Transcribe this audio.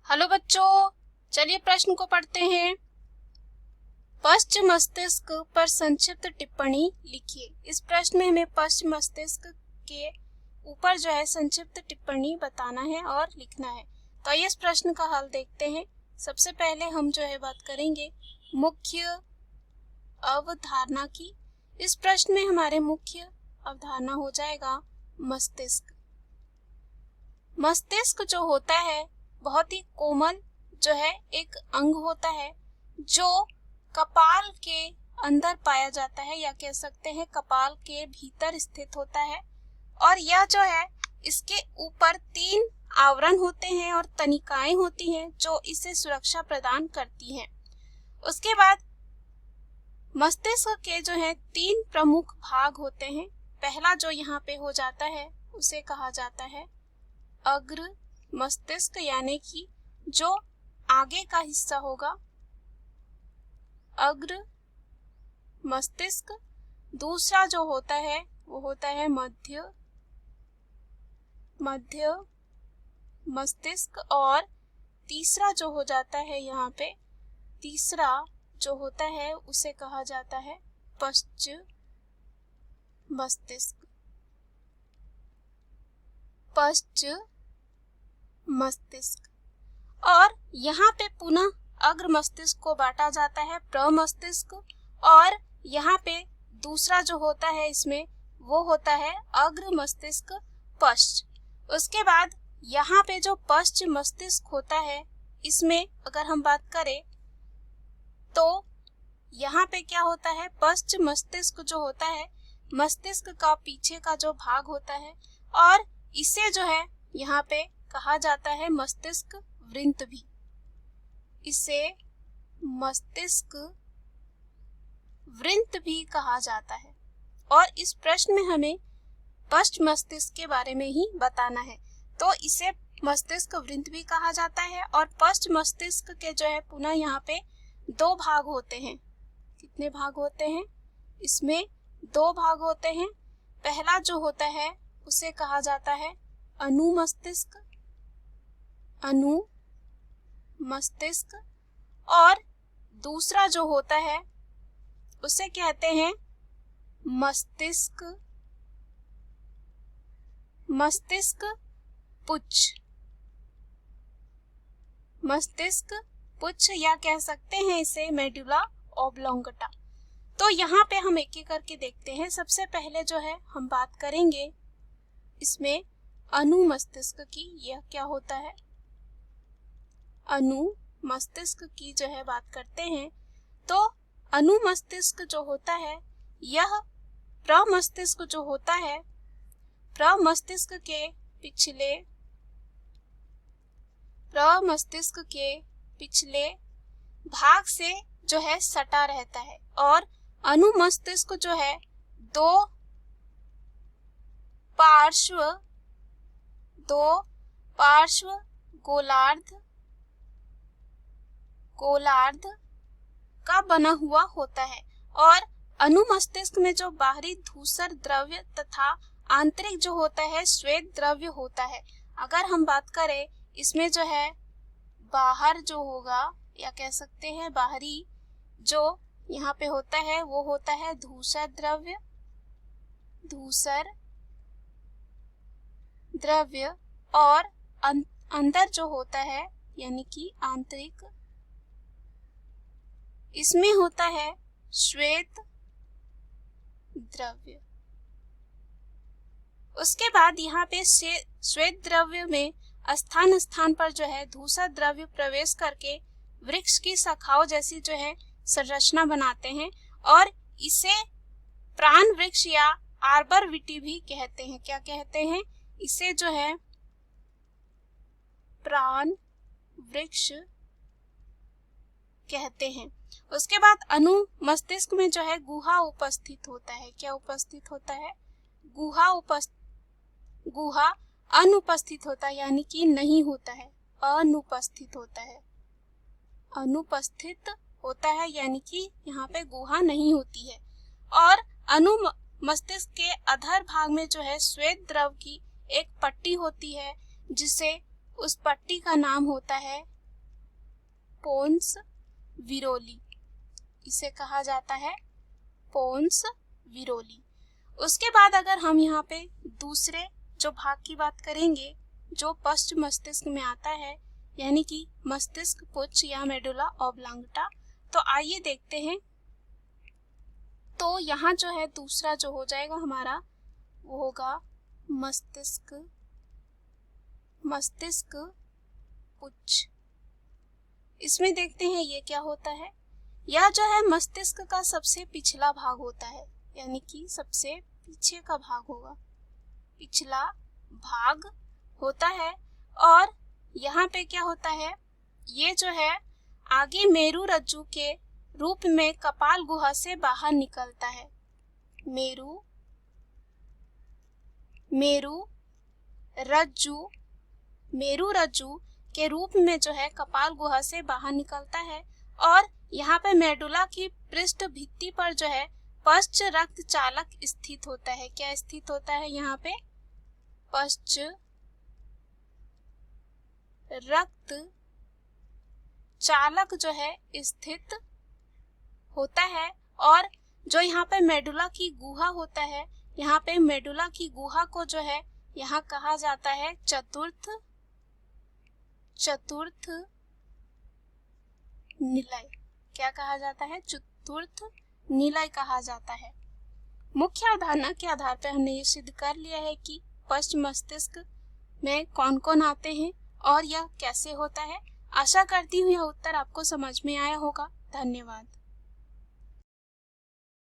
Hello बच्चों, चलिए प्रश्न को पढ़ते हैं। पश्च मस्तिष्क पर संक्षिप्त टिप्पणी लिखिए। इस प्रश्न में हमें पश्च मस्तिष्क के ऊपर जो है संक्षिप्त टिप्पणी बताना है और लिखना है। तो आइए इस प्रश्न का हल देखते हैं। सबसे पहले हम जो है बात करेंगे मुख्य अवधारणा की। इस प्रश्न में हमारे मुख्य अवधारणा हो जाएगा मस्तिष्क। मस्तिष्क जो होता है बहुत ही कोमल जो है एक अंग होता है जो कपाल के अंदर पाया जाता है, या कह सकते हैं कपाल के भीतर स्थित होता है। और यह जो है इसके ऊपर 3 आवरण होते हैं और तनिकाएं होती हैं जो इसे सुरक्षा प्रदान करती हैं। उसके बाद मस्तिष्क के जो है 3 प्रमुख भाग होते हैं। पहला जो यहाँ पे हो जाता है उसे कहा जाता है अग्र मस्तिष्क, यानी कि जो आगे का हिस्सा होगा अग्र मस्तिष्क। दूसरा जो होता है वो होता है मध्य मस्तिष्क। और तीसरा जो हो जाता है यहाँ पे तीसरा जो होता है उसे कहा जाता है पश्च मस्तिष्क। और यहाँ पे पुनः अग्र मस्तिष्क को बांटा जाता है प्रमस्तिष्क, और यहाँ पे दूसरा जो होता है इसमें वो होता है अग्र मस्तिष्क पश्च। उसके बाद यहाँ पे जो पश्च मस्तिष्क होता है इसमें अगर हम बात करें तो यहाँ पे क्या होता है, पश्च मस्तिष्क जो होता है मस्तिष्क का पीछे का जो भाग होता है, और इसे जो है यहाँ पे कहा जाता है मस्तिष्क वृंत भी। इसे मस्तिष्क वृंत भी कहा जाता है। और इस प्रश्न में हमें पश्च मस्तिष्क के बारे में ही बताना है, तो इसे मस्तिष्क वृंत भी कहा जाता है। और पश्च मस्तिष्क के जो है पुनः यहाँ पे 2 भाग होते हैं। कितने भाग होते हैं? इसमें 2 भाग होते हैं। पहला जो होता है उसे कहा जाता है अनुमस्तिष्क, और दूसरा जो होता है उसे कहते हैं मस्तिष्क पुच्छ, या कह सकते हैं इसे मेडुला ऑब्लोंगटा। तो यहाँ पे हम एक एक करके देखते हैं। सबसे पहले जो है हम बात करेंगे इसमें अनुमस्तिष्क की। यह क्या होता है? अनुमस्तिष्क की जो है बात करते हैं तो अनुमस्तिष्क जो होता है यह प्रमस्तिष्क जो होता है प्रमस्तिष्क के पिछले भाग से जो है सटा रहता है। और अनुमस्तिष्क जो है 2 पार्श्व गोलार्ध का बना हुआ होता है। और अनुमस्तिष्क में जो बाहरी धूसर द्रव्य तथा आंतरिक जो होता है श्वेत द्रव्य होता है। अगर हम बात करें इसमें जो है बाहर जो होगा, या कह सकते हैं बाहरी जो यहाँ पे होता है वो होता है धूसर द्रव्य, और अंदर जो होता है यानी कि आंतरिक, इसमें होता है श्वेत द्रव्य। उसके बाद यहाँ पे श्वेत द्रव्य में स्थान पर जो है धूसर द्रव्य प्रवेश करके वृक्ष की शाखाओं जैसी जो है संरचना बनाते हैं, और इसे प्राण वृक्ष या आर्बर विटी भी कहते हैं। क्या कहते हैं? इसे जो है प्राण वृक्ष कहते हैं। उसके बाद अनुमस्तिष्क में जो है गुहा उपस्थित होता है। क्या उपस्थित होता है? गुहा अनुपस्थित होता है, यानी कि नहीं होता है, अनुपस्थित होता है, यानी कि यहाँ पे गुहा नहीं होती है। और अनुमस्तिष्क के अधर भाग में जो है श्वेत द्रव की एक पट्टी होती है, जिसे उस पट्टी का नाम होता है पोन्स विरोली, इसे कहा जाता है पोन्स विरोली। उसके बाद अगर हम यहाँ पे दूसरे जो भाग की बात करेंगे जो पश्च मस्तिष्क में आता है, यानी कि मस्तिष्क पुच्छ या मेडुला ऑब्लांगटा, तो आइए देखते हैं। तो यहाँ जो है दूसरा जो हो जाएगा हमारा वो होगा मस्तिष्क पुच्छ। इसमें देखते हैं ये क्या होता है। यह जो है मस्तिष्क का सबसे पिछला भाग होता है, यानी कि सबसे पीछे का भाग होगा, पिछला भाग होता है। और यहाँ पे क्या होता है, ये जो है आगे मेरु रज्जु के रूप में कपाल गुहा से बाहर निकलता है। मेरु रज्जु के रूप में जो है कपाल गुहा से बाहर निकलता है। और यहाँ पे मेडुला की पृष्ठ भित्ति पर जो है पश्च रक्त चालक स्थित होता है। क्या स्थित होता है यहाँ पे? पश्च रक्त चालक जो है स्थित होता है। और जो यहाँ पे मेडुला की गुहा होता है, यहाँ पे मेडुला की गुहा को जो है यहाँ कहा जाता है चतुर्थ निलय। क्या कहा जाता है? चतुर्थ निलय कहा जाता है। मुख्य अवधारणा के आधार पर हमने ये सिद्ध कर लिया है कि पश्च मस्तिष्क में कौन कौन आते हैं और यह कैसे होता है। आशा करती हूँ यह उत्तर आपको समझ में आया होगा। धन्यवाद।